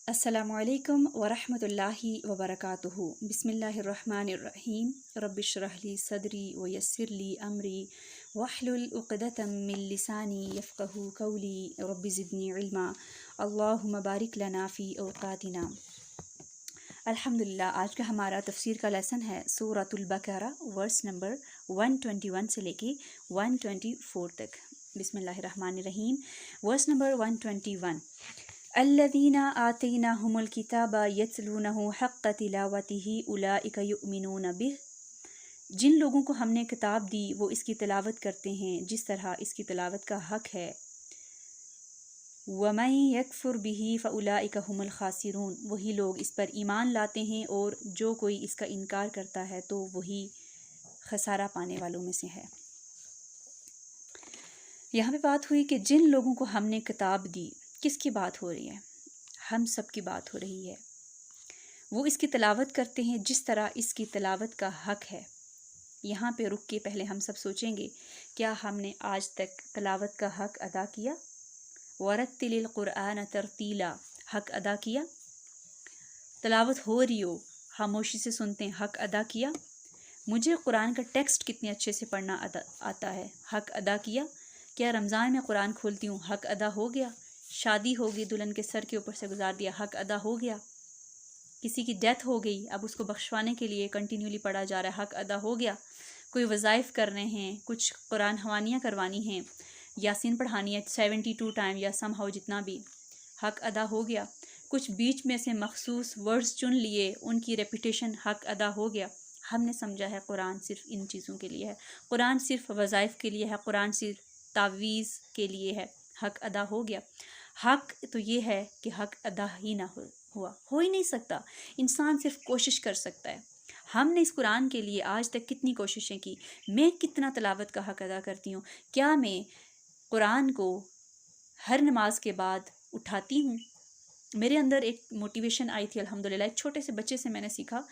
अस्सलामुअलैकुम वरहमतुल्लाहि वबरकातुहु। बिस्मिल्लाहिर्रहमानिर्रहीम। रब्बिश्रह ली सदरी व यस्सिर ली अमरी वहलुल उक़दतम मिन लिसानी यफ़क़हू क़ौली रब्बि ज़िदनी इल्मा। अल्लाहुम्मा बारिक लना फ़ी औक़ातिना। अल्हम्दुलिल्लाह, आज का हमारा तफ़सीर का लेसन है सूरतुल बक़रा वर्स नंबर 121 से लेके 124 तक। बिस्मिल्लाहिर्रहमानिर्रहीम। Verse number 121। अल्लज़ीना आतैनाहुमुल किताबा यतलूनहु हक़्क़ तिलावतिही उलाइका युमिनून बिह। जिन लोगों को हमने किताब दी वो इसकी तिलावत करते हैं जिस तरह इसकी तिलावत का हक़ है। वमन यकफुर बिही फ़उलाइका हुमुल खासिरून। वही लोग इस पर ईमान लाते हैं और जो कोई इसका इनकार करता है तो वही खसारा पाने वालों में से है। यहाँ पे बात हुई कि जिन लोगों को हमने किताब दी, किसकी बात हो रही है? हम सब की बात हो रही है। वो इसकी तिलावत करते हैं जिस तरह इसकी तिलावत का हक़ है। यहाँ पे रुक के पहले हम सब सोचेंगे, क्या हमने आज तक तिलावत का हक़ अदा किया? वरत्तिलिल क़ुरआन तरतीला, हक़ अदा किया? तिलावत हो रही हो, खामोशी से सुनते हैं, हक़ अदा किया? मुझे कुरान का टेक्स्ट कितने अच्छे से पढ़ना आता है, हक़ अदा किया? क्या रमज़ान में कुरान खोलती हूँ, हक़ अदा हो गया? शादी होगी, दुल्हन के सर के ऊपर से गुजार दिया, हक़ अदा हो गया? किसी की डेथ हो गई, अब उसको बख्शवाने के लिए कंटिन्यूली पढ़ा जा रहा है, हक़ अदा हो गया? कोई वज़ाइफ करने हैं, कुछ कुरान हवानियाँ करवानी हैं, यासीन पढ़ानी है 72 टाइम या समहाउ जितना भी, हक़ अदा हो गया? कुछ बीच में से मखसूस वर्ड्स चुन लिए, उनकी रेपिटेशन, हक़ अदा हो गया? हमने समझा है कुरान सिर्फ़ इन चीज़ों के लिए है, कुरान सिर्फ़ वज़ाइफ के लिए है, कुरान सिर्फ़ तावीज़ के लिए है, हक़ अदा हो गया? हक़ तो ये है कि हक़ अदा ही ना हुआ, हो ही नहीं सकता। इंसान सिर्फ कोशिश कर सकता है। हमने इस कुरान के लिए आज तक कितनी कोशिशें की? मैं कितना तिलावत का हक़ अदा करती हूँ? क्या मैं कुरान को हर नमाज के बाद उठाती हूँ? मेरे अंदर एक मोटिवेशन आई थी अल्हम्दुलिल्लाह, एक छोटे से बच्चे से मैंने सीखा,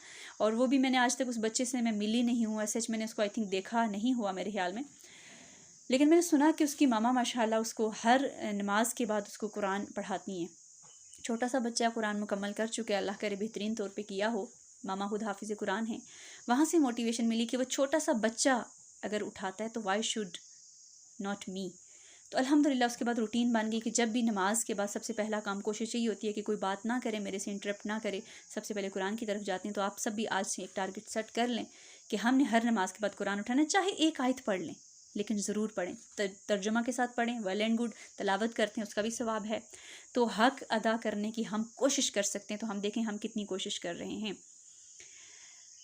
और वो भी मैंने आज तक उस बच्चे से मैं मिली नहीं हूँ, सच मैंने उसको आई थिंक देखा नहीं हुआ मेरे ख्याल में, लेकिन मैंने सुना कि उसकी मामा माशाल्लाह उसको हर नमाज के बाद उसको कुरान पढ़ाती हैं। छोटा सा बच्चा कुरान मुकम्मल कर चुके, अल्लाह करे बेहतरीन तौर पे किया हो, मामा खुद हाफिज़ कुरान है। वहाँ से मोटिवेशन मिली कि वो छोटा सा बच्चा अगर उठाता है तो वाई शुड नॉट मी। तो अल्हम्दुलिल्लाह उसके बाद रूटीन बन गई कि जब भी नमाज के बाद सबसे पहला काम कोशिश यही होती है कि कोई बात ना करे, मेरे से इंटरप्ट ना करे, सबसे पहले कुरान की तरफ जाते हैं। तो आप सब भी आज से एक टारगेट सेट कर लें कि हमने हर नमाज के बाद कुरान उठाना, चाहे एक आयत पढ़ लें लेकिन ज़रूर पढ़ें, तर्जुमा के साथ पढ़ें, वेल एंड गुड, तिलावत करते हैं उसका भी सवाब है। तो हक़ अदा करने की हम कोशिश कर सकते हैं, तो हम देखें हम कितनी कोशिश कर रहे हैं।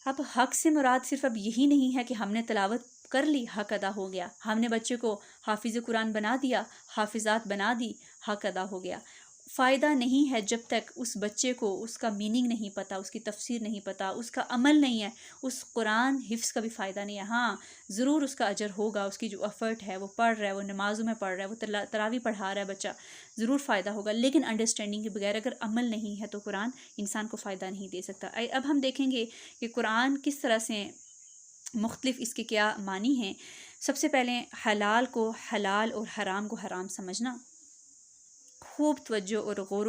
अब हक़ से मुराद सिर्फ अब यही नहीं है कि हमने तिलावत कर ली, हक़ अदा हो गया, हमने बच्चे को हाफिज़ कुरान बना दिया, हाफिज़ात बना दी, हक़ अदा हो गया। फ़ायदा नहीं है जब तक उस बच्चे को उसका मीनिंग नहीं पता, उसकी तफसीर नहीं पता, उसका अमल नहीं है, उस कुरान हिफ्ज़ का भी फ़ायदा नहीं है। हाँ, ज़रूर उसका अजर होगा, उसकी जो एफ़र्ट है, वो पढ़ रहा है, वो नमाज़ों में पढ़ रहा है, वो तरावी पढ़ा रहा है बच्चा, ज़रूर फ़ायदा होगा। लेकिन अंडरस्टैंडिंग के बगैर अगर अमल नहीं है तो कुरान इंसान को फ़ायदा नहीं दे सकता। अब हम देखेंगे कि कुरान किस तरह से मुख्तलिफ़ इसके क्या मानी हैं। सबसे पहले हलाल को हलाल और हराम को हराम समझना, खूब तवज्जो और गौर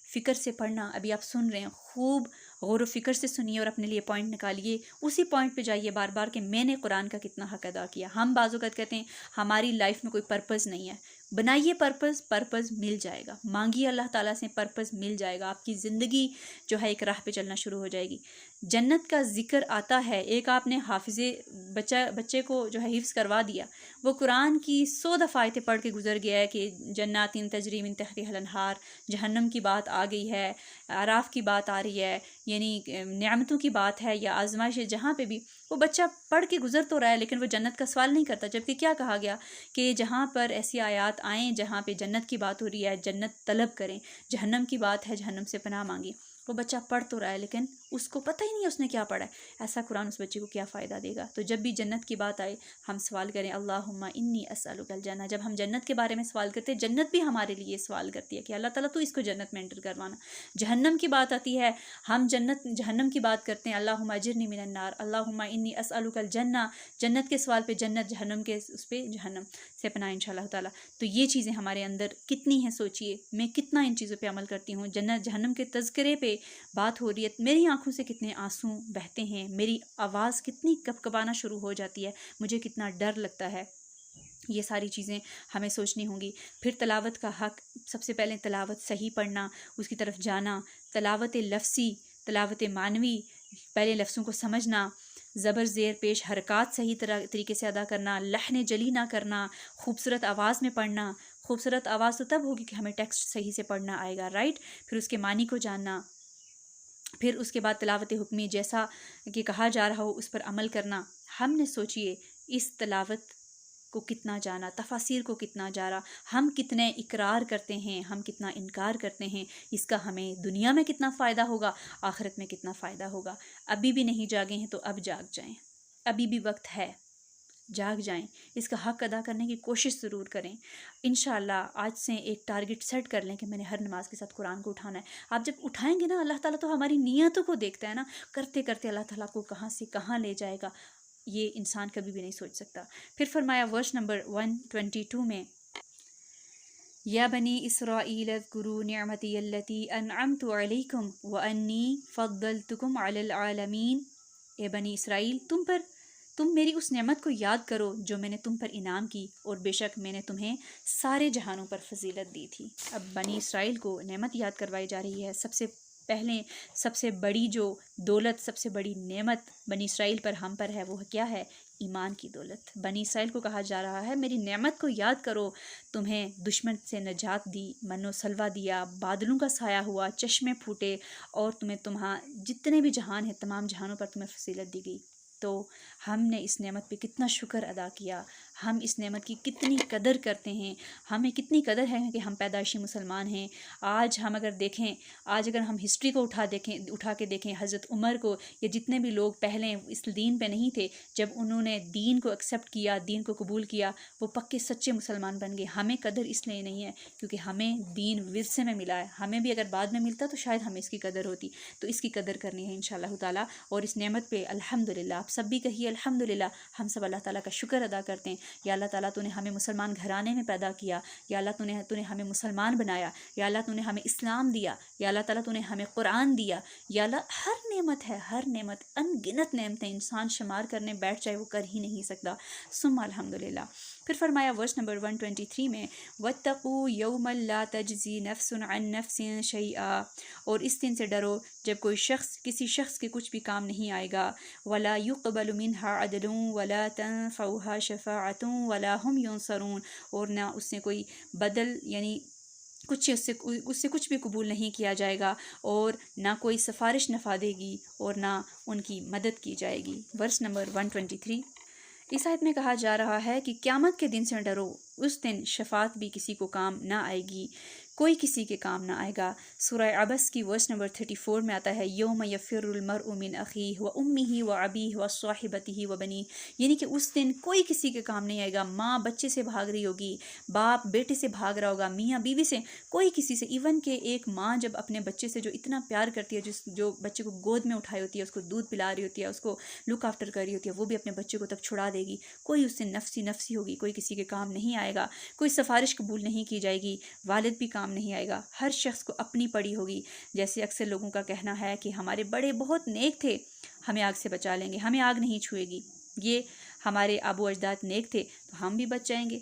फ़िक्र से पढ़ना। अभी आप सुन रहे हैं, खूब गौर फ़िक्र से सुनिए और अपने लिए पॉइंट निकालिए, उसी पॉइंट पे जाइए बार बार कि मैंने कुरान का कितना हक़ अदा किया। हम बाज़-औक़ात कहते हैं हमारी लाइफ में कोई पर्पज़ नहीं है, बनाइए पर्पज़ मिल जाएगा, मांगिए अल्लाह ताला से, पर्पज़ मिल जाएगा, आपकी ज़िंदगी जो है एक राह पे चलना शुरू हो जाएगी। जन्नत का ज़िक्र आता है, एक आपने हाफिज़े बच्चे को जो है हिफ्ज़ करवा दिया, वो कुरान की 100 दफ़ा आयतें पढ़ के गुजर गया है कि जन्नातिन तजरी मिन तहतिहल अनहार, जहन्नम की बात आ गई है, आराफ की बात आ रही है, यानी नेमतों की बात है या आजमाइश है, जहाँ पे भी वो बच्चा पढ़ के गुजर तो रहा है लेकिन वो जन्नत का सवाल नहीं करता। जबकि क्या कहा गया कि जहाँ पर ऐसी आयात आएँ जहाँ पे जन्नत की बात हो रही है, जन्नत तलब करें, जहन्नम की बात है, जहन्नम से पनाह मांगी। वो बच्चा पढ़ तो रहा है लेकिन उसको पता ही नहीं है उसने क्या पढ़ा है, ऐसा कुरान उस बच्चे को क्या फ़ायदा देगा। तो जब भी जन्नत की बात आए हम सवाल करें अल्लाहुम्मा इन्नी अस्अलुकल जन्नह। जब हम जन्नत के बारे में सवाल करते हैं, जन्नत भी हमारे लिए सवाल करती है कि अल्लाह ताला तू इसको जन्नत में एंटर करवाना। जहन्नम की बात आती है, हम जहन्नम की बात करते हैं, अल्लाहुम्मा अजिरनी मिनन नार, अल्लाहुम्मा इन्नी अस्अलुकल जन्नह। जन्नत के सवाल पे जन्नत, जहन्नम के उस पे जहन्नम से पनाह इंशाअल्लाह ताला। तो ये चीज़ें हमारे अंदर कितनी हैं, सोचिए मैं कितना इन चीज़ों पे अमल करती हूँ। जन्नत जहन्नम के तज़किरे पे बात हो रही है, मेरी आंखों से कितने आंसू बहते हैं, मेरी आवाज़ कितनी कपकपाना शुरू हो जाती है, मुझे कितना डर लगता है। ये सारी चीज़ें हमें सोचनी होंगी। फिर तलावत का हक़, सबसे पहले तलावत सही पढ़ना, उसकी तरफ जाना, तलावत लफ्सी, तलावत मानवी, पहले लफ्ज़ों को समझना, ज़बर ज़ेर पेश हरकत सही तरीके से अदा करना, लहन जली ना करना, खूबसूरत आवाज़ में पढ़ना। खूबसूरत आवाज़ तो तब होगी कि हमें टेक्स्ट सही से पढ़ना आएगा, राइट। फिर उसके मानी को जानना, फिर उसके बाद तिलावत हुक्मी, जैसा कि कहा जा रहा हो उस पर अमल करना। हमने सोचिए इस तिलावत को कितना जाना, तफासिर को कितना जाना, हम कितने इकरार करते हैं, हम कितना इनकार करते हैं, इसका हमें दुनिया में कितना फ़ायदा होगा, आखिरत में कितना फ़ायदा होगा। अभी भी नहीं जागे हैं तो अब जाग जाएं, अभी भी वक्त है, जाग जाएं, इसका हक़ अदा करने की कोशिश ज़रूर करें। इंशाअल्लाह आज से एक टारगेट सेट कर लें कि मैंने हर नमाज के साथ कुरान को उठाना है। आप जब उठाएंगे ना, अल्लाह ताला तो हमारी नीयतों को देखता है ना, करते करते अल्लाह ताला को कहाँ से कहाँ ले जाएगा ये इंसान कभी भी नहीं सोच सकता। फिर फरमाया वर्स नंबर 122 में, या बनी इसराईल अज़्कुरू निअमती अल्लती अनअमतु अलैकुम व अन्नी फ़द्दलतुकुम अलल आलमीन। ए बनी इसराइल, तुम मेरी उस नेमत को याद करो जो मैंने तुम पर इनाम की, और बेशक मैंने तुम्हें सारे जहानों पर फजीलत दी थी। अब बनी इसराइल को नेमत याद करवाई जा रही है। सबसे पहले सबसे बड़ी जो दौलत, सबसे बड़ी नेमत बनी इसराइल पर, हम पर है, वो क्या है? ईमान की दौलत। बनी इसराइल को कहा जा रहा है मेरी नेमत को याद करो, तुम्हें दुश्मन से नजात दी, मन्नो सलवा दिया, बादलों का साया हुआ, चश्मे फूटे, और तुम्हां जितने भी जहान हैं तमाम जहानों पर तुम्हें फजीलत दी गई। तो हमने इस नेमत पे कितना शुक्र अदा किया, हम इस नेमत की कितनी कदर करते हैं, हमें कितनी कदर है कि हम पैदाइशी मुसलमान हैं। आज हम अगर देखें, आज अगर हम हिस्ट्री को उठा के देखें, हज़रत उमर को, या जितने भी लोग पहले इस दीन पे नहीं थे, जब उन्होंने दीन को एक्सेप्ट किया, दीन को कबूल किया, वो पक्के सच्चे मुसलमान बन गए। हमें कदर इसलिए नहीं है क्योंकि हमें दीन विरसे में मिला है, हमें भी अगर बाद में मिलता तो शायद हमें इसकी कदर होती। तो इसकी कदर करनी है इंशाअल्लाह ताला, और इस नेमत पे अल्हम्दुलिल्लाह। आप सब भी कहिए अल्हम्दुलिल्लाह। हम सब अल्लाह ताला का शुक्र अदा करते हैं। या अल्लाह ताला तूने हमें मुसलमान घराने में पैदा किया, या अल्लाह तूने हमें मुसलमान बनाया, या अल्लाह तूने हमें इस्लाम दिया, या अल्लाह ताला तूने हमें कुरान दिया, या अल्लाह हर नेमत है, हर नेमत, अनगिनत नेमतें, इंसान शुमार करने बैठ जाए वो कर ही नहीं सकता। सुम्मा अल्हम्दुलिल्लाह। फिर फरमाया वर्स नंबर 123 में, वत्तकू यौमल ला तजज़ी नफ्सुन अन नफ्सिन शैआ, और इस दिन से डरो जब कोई शख्स किसी शख्स के कुछ भी काम नहीं आएगा, वला युक़बलु मिन्हा अदलुन वला तनफ़उहा शफ़ाअतुन वला हुम युनसरून, और ना उससे कोई बदल यानी उससे कुछ भी कबूल नहीं किया जाएगा, और ना कोई सिफारिश नफ़ा देगी, और ना उनकी मदद की जाएगी। Verse number 123। इस आयत में कहा जा रहा है कि क़यामत के दिन से डरो, उस दिन शफात भी किसी को काम ना आएगी, कोई किसी के काम ना आएगा। सूरह अबस की वर्स नंबर 34 में आता है, यौम यफ़िरुल मरउ मिन अख़ीह व उम्मिही व अबीह व साहिबतिही व बनी, यानी कि उस दिन कोई किसी के काम नहीं आएगा। माँ बच्चे से भाग रही होगी, बाप बेटे से भाग रहा होगा, मियाँ बीवी से, कोई किसी से। इवन के एक माँ जब अपने बच्चे से जो इतना प्यार करती है, जो बच्चे को गोद में उठाई होती है, उसको दूध पिला रही होती है, उसको लुक आफ्टर कर रही होती है, वो भी अपने बच्चे को तब छुड़ा देगी। कोई उससे नफ्सी नफ्सी होगी, कोई किसी के काम नहीं आएगा, कोई सिफारिश कबूल नहीं की जाएगी, वालिद भी काम नहीं आएगा। हर शख्स को अपनी पड़ी होगी। जैसे अक्सर लोगों का कहना है कि हमारे बड़े बहुत नेक थे, हमें आग से बचा लेंगे, हमें आग नहीं छुएगी, ये हमारे आबू अजदाद नेक थे तो हम भी बच जाएंगे।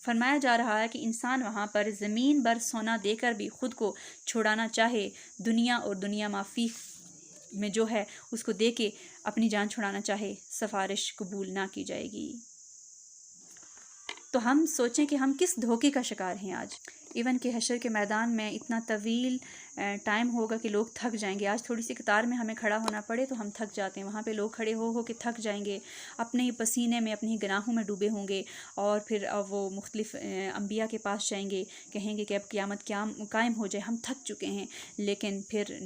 फरमाया जा रहा है कि इंसान वहाँ पर ज़मीन भर सोना देकर भी ख़ुद को छुड़ाना चाहे, दुनिया और दुनिया माफ़ी में जो है उसको दे के अपनी जान छुड़ाना चाहे, सिफारिश कबूल ना की जाएगी। तो हम सोचें कि हम किस धोखे का शिकार हैं आज। इवन कि हशर के मैदान में इतना तवील टाइम होगा कि लोग थक जाएंगे। आज थोड़ी सी कतार में हमें खड़ा होना पड़े तो हम थक जाते हैं, वहाँ पे लोग खड़े हो के थक जाएंगे, अपने ही पसीने में अपनी गुनाहों में डूबे होंगे, और फिर अब वो मुख्तलिफ़ अम्बिया के पास जाएंगे, कहेंगे कि अब क़यामत कायम हो जाए, हम थक चुके हैं। लेकिन फिर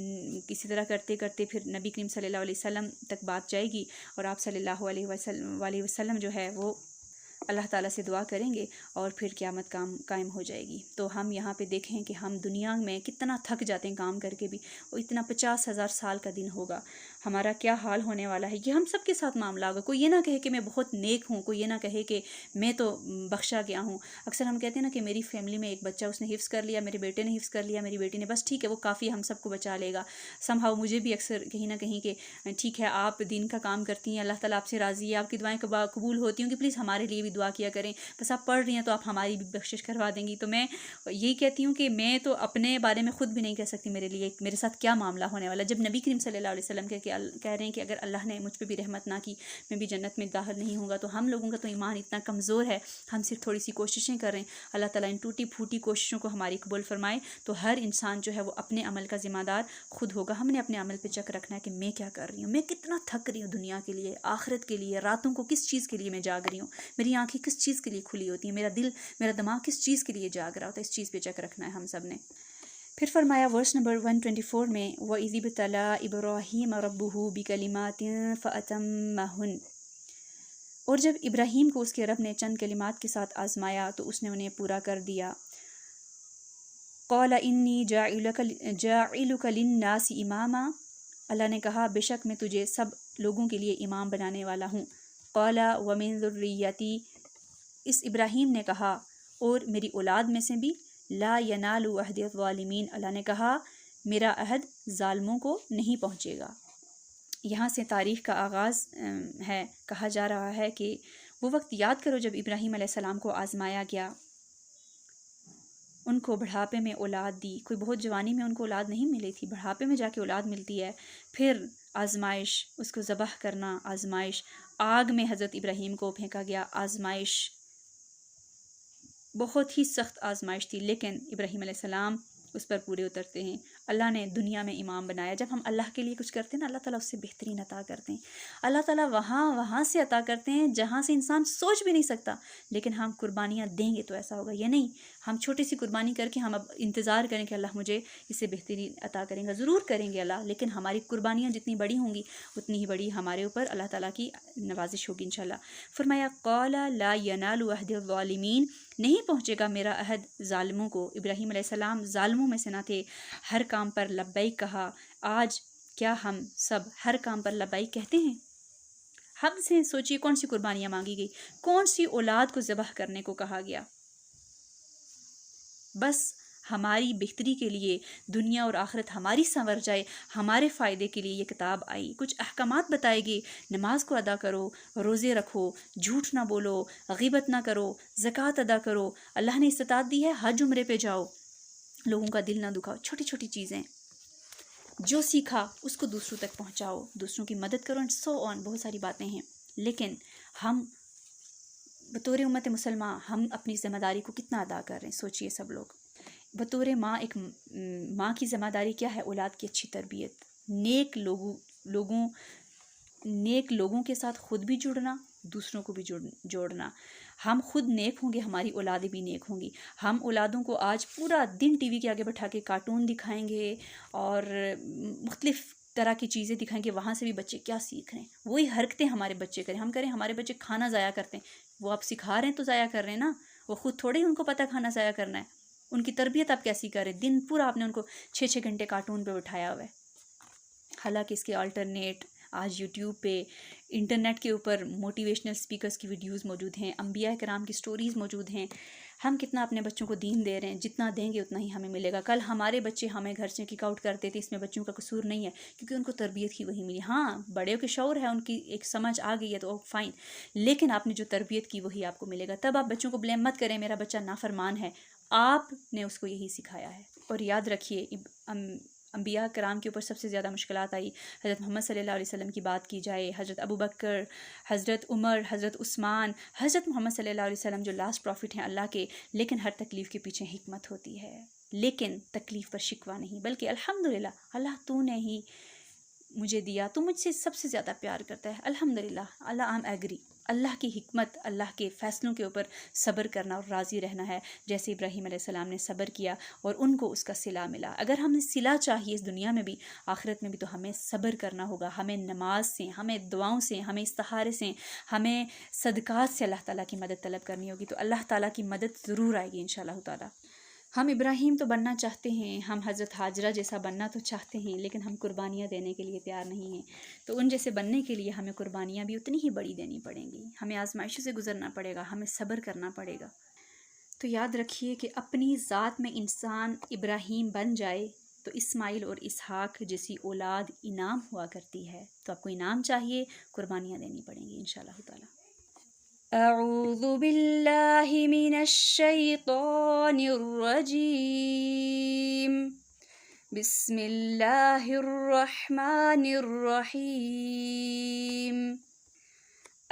किसी तरह करते करते फिर नबी करीम सल्लल्लाहु अलैहि वसल्लम तक बात जाएगी, और आप सल्लल्लाहु अलैहि वसल्लम जो है वो अल्लाह ताला से दुआ करेंगे और फिर क़यामत कायम हो जाएगी। तो हम यहाँ पे देखें कि हम दुनिया में कितना थक जाते हैं काम करके भी, वो इतना 50,000 साल का दिन होगा, हमारा क्या हाल होने वाला है, ये हम सब के साथ मामला होगा। कोई ये ना कहे कि मैं बहुत नेक हूँ, कोई ये ना कहे कि मैं तो बख्शा गया हूँ। अक्सर हम कहते हैं ना कि मेरी फैमिली में एक बच्चा उसने हिफ्ज़ कर लिया, मेरे बेटे ने हिफ्ज़ कर लिया, मेरी बेटी ने, बस ठीक है वो काफ़ी, हम सबको बचा लेगा। समहाउ मुझे भी अक्सर कहीं ना कहीं कि ठीक है आप दिन का काम करती हैं, अल्लाह ताला आपसे राज़ी है, आपकी दुआएं कबूल होती हैं कि प्लीज़ हमारे लिए भी दुआ किया करें, बस आप पढ़ रही हैं तो आप हमारी भी बख्शिश करवा देंगी। तो मैं यही कहती हूँ कि मैं तो अपने बारे में ख़ुद भी नहीं कह सकती मेरे लिए मेरे साथ क्या मामला होने वाला। जब नबी करीम सल्लल्लाहु अलैहि वसल्लम कह रहे हैं कि अगर अल्लाह ने मुझ पर भी रहमत ना की, मैं भी जन्नत में दाखिल नहीं होगा, तो हम लोगों का तो ईमान इतना कमज़ोर है, हम सिर्फ थोड़ी सी कोशिशें कर रहे हैं। अल्लाह ताला इन टूटी फूटी कोशिशों को हमारी कबूल फरमाए। तो हर इंसान जो है वो अपने अमल का ज़िम्मेदार खुद होगा। हमने अपने अमल पे चेक रखना है कि मैं क्या कर रही हूँ, मैं कितना थक रही हूँ दुनिया के लिए, आखिरत के लिए, रातों को किस चीज़ के लिए मैं जाग रही हूँ, मेरी आंखें किस चीज़ के लिए खुली होती हैं, मेरा दिल मेरा दिमाग किस चीज़ के लिए जाग रहा होता है। इस चीज़ पे चेक रखना है हम सब ने। फिर फरमाया वर्स नंबर 124 में, व इज़िब्तला इब्राहीम रब्बुहु बिकलिमातिन फ़अतम्महुन, और जब इब्राहीम को उसके रब ने चंद कलिमात के साथ आजमाया तो उसने उन्हें पूरा कर दिया। क़ाल इन्नी जाइलुका लिन्नासी इमामा, अल्लाह ने कहा बेशक मैं तुझे सब लोगों के लिए इमाम बनाने वाला हूँ। क़ाल व मिन ज़ुर्रियती, इस इब्राहीम ने कहा और मेरी औलाद में से भी। ला यनालु अहद ज़ालिमीन, अल्लाह ने कहा मेरा अहद ज़ालिमों को नहीं पहुँचेगा। यहाँ से तारीख़ का आगाज़ है। कहा जा रहा है कि वो वक्त याद करो जब इब्राहीम अलैहिस्सलाम को आज़माया गया, उनको बुढ़ापे में औलाद दी। कोई बहुत जवानी में उनको औलाद नहीं मिली थी, बुढ़ापे में जाके औलाद मिलती है। फिर आजमाइश, उसको ज़बह करना, आजमाइश, आग में हज़रत इब्राहीम को फेंका गया, आजमाइश, बहुत ही सख्त आजमाइश थी, लेकिन इब्राहीम अलैहिस्सलाम उस पर पूरे उतरते हैं। अल्लाह ने दुनिया में इमाम बनाया। जब हम अल्लाह के लिए कुछ करते हैं ना, अल्लाह ताला उससे बेहतरीन अता करते हैं। अल्लाह ताला वहाँ से अता करते हैं जहाँ से इंसान सोच भी नहीं सकता। लेकिन हम कुर्बानियाँ देंगे तो ऐसा होगा। ये नहीं हम छोटी सी कुर्बानी करके हम अब इंतज़ार करें कि अल्लाह मुझे इससे बेहतरीन अता करेंगे। ज़रूर करेंगे अल्लाह, लेकिन हमारी कुर्बानियाँ जितनी बड़ी होंगी उतनी ही बड़ी हमारे ऊपर अल्लाह ताला की नवाजिश होगी इंशाल्लाह। फरमाया क़ाला ला यनालु अहद ज़ालिमीन, नहीं पहुँचेगा मेरा अहद ज़ालिमों को। इब्राहीम अलैहिस्सलाम ज़ालिमों में से ना थे। हर काम पर लब्बैक कहा। आज क्या हम सब हर काम पर लब्बैक कहते हैं? हमसे सोचिए कौन सी कुर्बानियाँ मांगी गई, कौन सी औलाद को ज़बह करने को कहा गया। बस हमारी बेहतरी के लिए, दुनिया और आखिरत हमारी संवर जाए, हमारे फ़ायदे के लिए ये किताब आई। कुछ अहकामात बताएगी, नमाज को अदा करो, रोज़े रखो, झूठ ना बोलो, ग़ीबत ना करो, ज़कात अदा करो, अल्लाह ने इस्तिताअत दी है हज उम्रे पे जाओ, लोगों का दिल ना दुखाओ। छोटी छोटी चीज़ें, जो सीखा उसको दूसरों तक पहुँचाओ, दूसरों की मदद करो, एंड सो ऑन, बहुत सारी बातें हैं। लेकिन हम बतौर उम्मत मुसलमान हम अपनी ज़िम्मेदारी को कितना अदा कर रहे हैं, सोचिए सब लोग। बतौर माँ, एक माँ की ज़िम्मेदारी क्या है? औलाद की अच्छी तरबियत, नेक लोगों के साथ ख़ुद भी जुड़ना, दूसरों को भी जोड़ना। हम खुद नेक होंगे, हमारी औलादें भी नेक होंगी। हम औलादों को आज पूरा दिन टीवी के आगे बैठा के कार्टून दिखाएंगे और मुख्तलिफ़ तरह की चीज़ें दिखाएंगे, वहाँ से भी बच्चे क्या सीख रहे हैं? वही हरकतें हमारे बच्चे करें, हम करें। हमारे बच्चे खाना ज़ाया करते हैं, वो आप सिखा रहे हैं तो ज़ाया कर रहे हैं ना, वो ख़ुद थोड़े ही उनको पता खाना ज़ाया करना है। उनकी तरबियत आप कैसी करें? दिन पूरा आपने उनको 6-6 घंटे कार्टून पे बिठाया हुआ है। हालांकि इसके अल्टरनेट आज यूट्यूब पे, इंटरनेट के ऊपर मोटिवेशनल स्पीकर्स की वीडियोस मौजूद हैं, अंबिया कराम की स्टोरीज़ मौजूद हैं। हम कितना अपने बच्चों को दीन दे रहे हैं, जितना देंगे उतना ही हमें मिलेगा। कल हमारे बच्चे हमें घर से किक आउट करते थे, इसमें बच्चों का कसूर नहीं है, क्योंकि उनको तरबियत ही वही मिली। हाँ, बड़े के शौर है, उनकी एक समझ आ गई है तो फ़ाइन, लेकिन आपने जो तरबियत की वही आपको मिलेगा। तब आप बच्चों को ब्लेम मत करें मेरा बच्चा नाफरमान है, आपने उसको यही सिखाया है। और याद रखिए अंबिया कराम के ऊपर सबसे ज़्यादा मुश्किलात आई। हज़रत मोहम्मद सल्लल्लाहु अलैहि वसल्लम की बात की जाए, हज़रत अबू बकर, हज़रत उमर, हज़रत उस्मान, हज़रत मोहम्मद सल्लल्लाहु अलैहि वसल्लम जो लास्ट प्रॉफिट हैं अल्लाह के। लेकिन हर तकलीफ़ के पीछे हिकमत होती है, लेकिन तकलीफ़ पर शिकवा नहीं, बल्कि अल्हम्दुलिल्लाह अल्लाह तूने ही मुझे दिया, तू मुझसे सबसे ज़्यादा प्यार करता है, अल्हम्दुलिल्लाह, अल्लाह आई एम एग्री। अल्लाह की हिकमत, अल्लाह के फ़ैसलों के ऊपर सब्र करना और राज़ी रहना है। जैसे इब्राहीम अलैहिस्सलाम ने सब्र किया और उनको उसका सिला मिला। अगर हमें सिला चाहिए इस दुनिया में भी, आखिरत में भी, तो हमें सब्र करना होगा। हमें नमाज से, हमें दुआओं से, हमें इस्तिखारे से, हमें सदक़ात से अल्लाह ताला की मदद तलब करनी होगी। तो अल्लाह ताला की मदद ज़रूर आएगी इंशाअल्लाह ताला। हम इब्राहीम तो बनना चाहते हैं, हम हज़रत हाजरा जैसा बनना तो चाहते हैं, लेकिन हम कुर्बानियाँ देने के लिए तैयार नहीं हैं। तो उन जैसे बनने के लिए हमें कुर्बानियाँ भी उतनी ही बड़ी देनी पड़ेंगी, हमें आजमाइशों से गुजरना पड़ेगा, हमें सब्र करना पड़ेगा। तो याद रखिए कि अपनी ज़ात में इंसान इब्राहीम बन जाए तो इस्माइल और इसहाक जैसी औलाद इनाम हुआ करती है। तो आपको इनाम चाहिए, कुर्बानियाँ देनी पड़ेंगी इंशाअल्लाह ताला। अऊज़ु बिल्लाहि मिनश शैतानिर रजीम। बिस्मिल्लाहिर रहमानिर रहीम।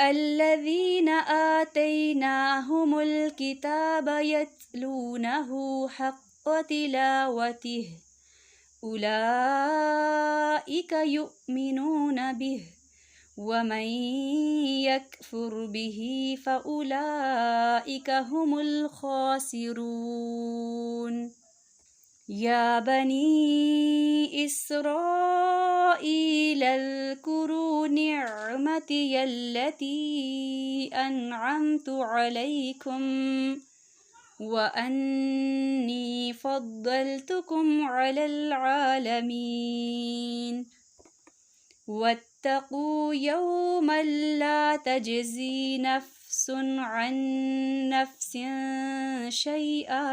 अल्लज़ीना आतैनाहुमुल किताब यतलूनहु हक़्क़ तिलावतिहि उलाइका युमिनून बिहि वमन यकफुर बिही फ़उलाइका हुमुल खासिरून। या बनी इस्राईल अज़्कुरू निअमती अल्लती अनअमतु अलैकुम व अन्नी फ़द्दलतुकुम अलल आलमीन। वत्तक़ू यौमन ला तजज़ी नफ़्सुन अन नफ़्सिन शैआ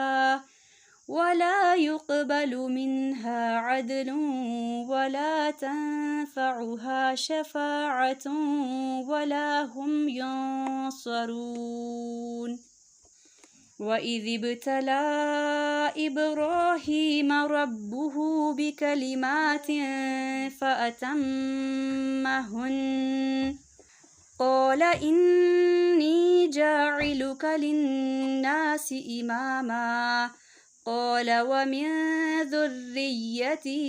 वला युक़बलु मिन्हा अदलुन वला तन्फ़उहा शफ़ाअतुन वला हुम युन्सरून। वइज़ इब्तला इब्राहीम रब्बुहु बिकलिमातिन फ़अतम्महुन्न क़ाल इन्नी जाइलुक लिन्नासि इमामा क़ाल वमिन ज़ुर्रिय्यती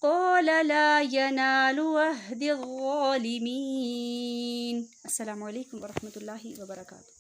क़ाल ला यनालु अहदिज़्ज़ालिमीन। अस्सलामु अलैकुम व रहमतुल्लाहि व बरकातुहू।